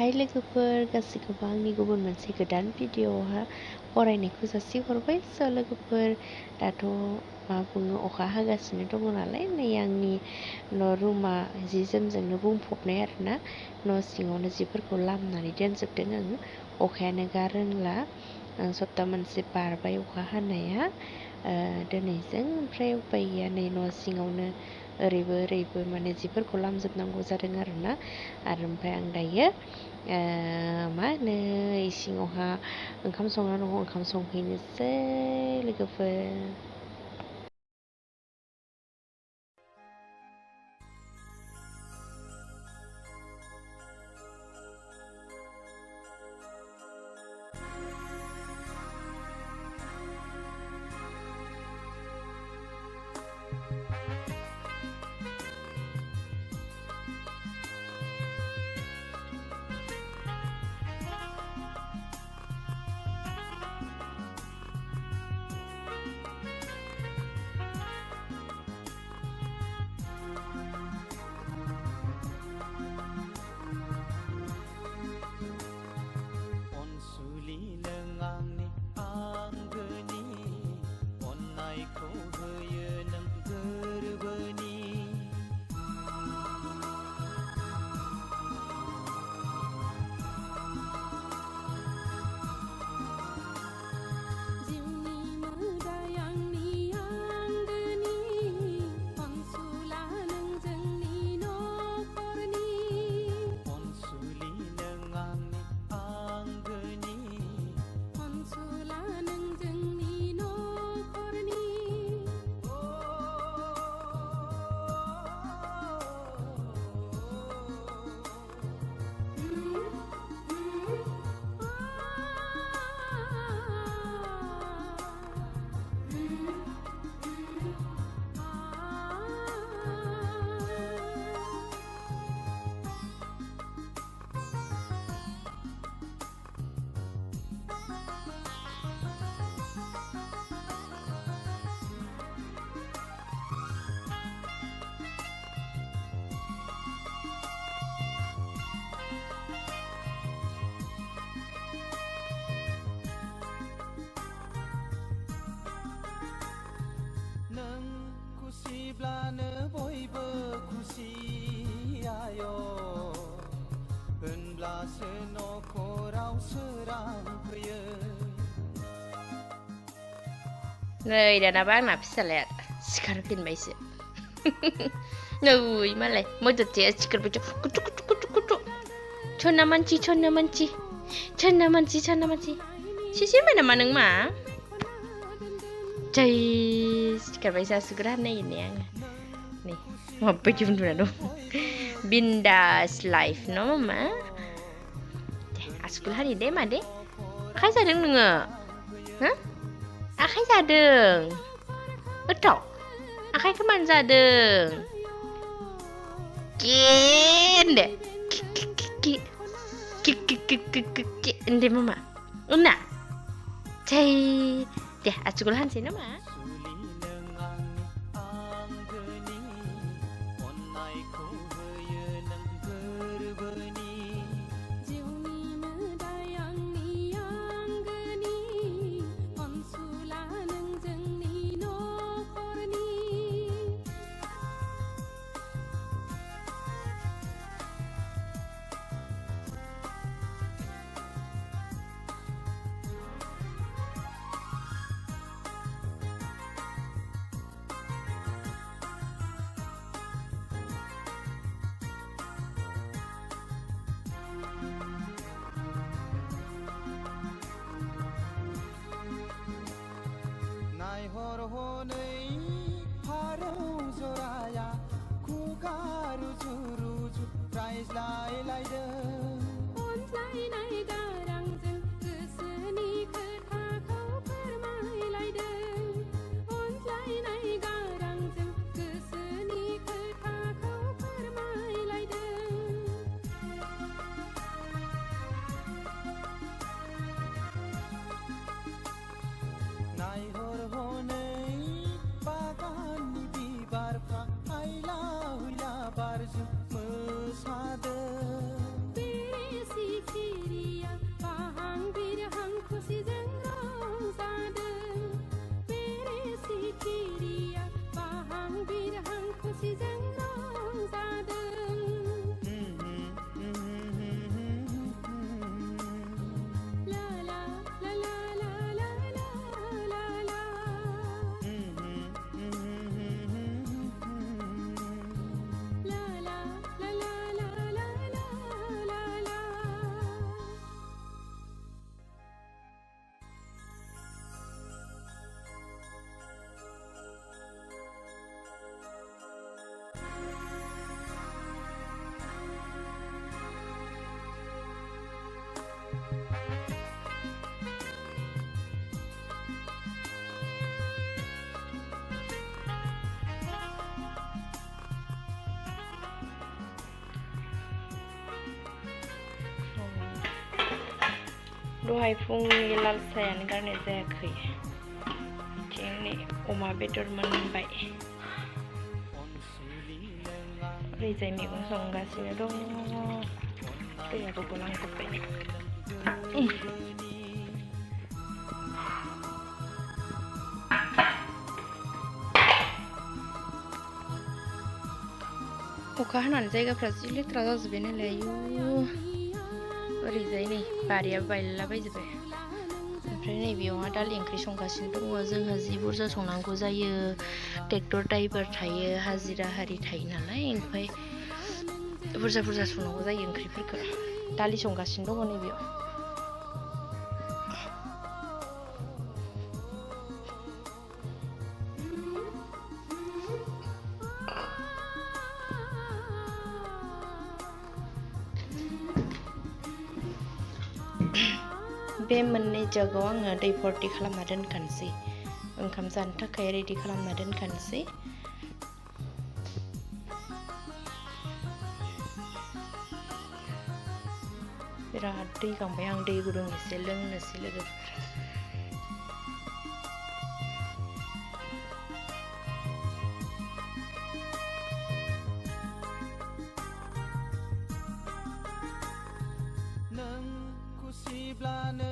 हाय लोगोफोर गासैखौबो आंनि गुबुन मोनसे गोदान भिडिअआवहा बरायनायखौ जासिहरबाय। स' लोगोफोर दाथ' मा बुङो अखा हागासिनो दङ नालाय नै आंनि रुमा जि जोमजोंनो बुंफबनाय आरोना न' सिङावनो जिफोरखौ लामनानै दोनजोबदों आं। अखायानो गारोंला सप्ता मोनसे बारबाय अखा हानाया दिनैजों ओमफ्राय उपाय गैया नै न' सिङावनो ओरैबो ओरैबो माने जिफोरखौ लामजोबनांगौ जादों आरोना ओमफ्राय आं दायो मा होनो इसिङावहा ओंखाम संना दङ ओंखाम संहैनोसै लोगोफोर। खुसिब्लानो बयबो खुसि आय' होनब्लासो न'खराव सोरां फैयो। नै दानाबा आंना फिसालाया सिखारफिनबायसो नै मालाय मोदोमथिया सिखारबाय कुटु कुटु कुटु कुटु सना मानसि सना मानसि सना मानसि सना मानसि सिसिबाय नामा नों मा जै सिखारबाय जासुग्रा नायनाया आङो नै माबायदि उन्दुना दं बिन्दास लाइफ न' मामा दे आसुगुर हानि दे मा दे आखाइ जादों नोङो हो आखाइ जादों गोथाव आखाइखौ मानो जादों केन्दे दे मामा उन्ना जै deh, acuh hansi nama. हर हनै फारौ जराया खुगा रुजु रुजु रायज्लायलायदों अनज्लायनाय गारांजों गोसोनि खोथाखौ फोरमायलायदों अनज्लायनाय गारांजों गोसोनि खोथाखौ फोरमायलायदों नायहर हनै बागाननि बिबारफ्रा हायला हुइला बारजों मोसादों बेरे दहाय फुंनि लाल साहायानो गारनाय जायाखै थिं नै अमा बेदर मोनबाय ओरैजाय मैगं संगासिनो दं दैयाबो गलांजोब्बाय अखा हानानै जायगाफ्रा जि लेथ्रा जाजोब्बाय नालाय ओरैजाय नै बारियाबो बायलाबायजोब्बाय ओमफ्राय नैबेयावहा दालि ओंख्रि संगासिनो दङ जोंहा जि बुरजा संनांगौ जायो ट्रेक्टर ड्राइभार थायो हाजिरा हारि थायो नालाय ओमफ्राय बुरजा बुरजा संनांगौ जायो ओंख्रिफोरखौ दालि संगासिनो दङ नैबेयाव बे मोननै जागाव आङो दै भर्ति खालामना दोनखानोसै ओंखाम जानो थाखाय रेडि खालामना दोनखानोसै बिराद दै गांबाय आं दै गुदुं एसे लोंनोसै लोगोफोर नों खुसिब्लानो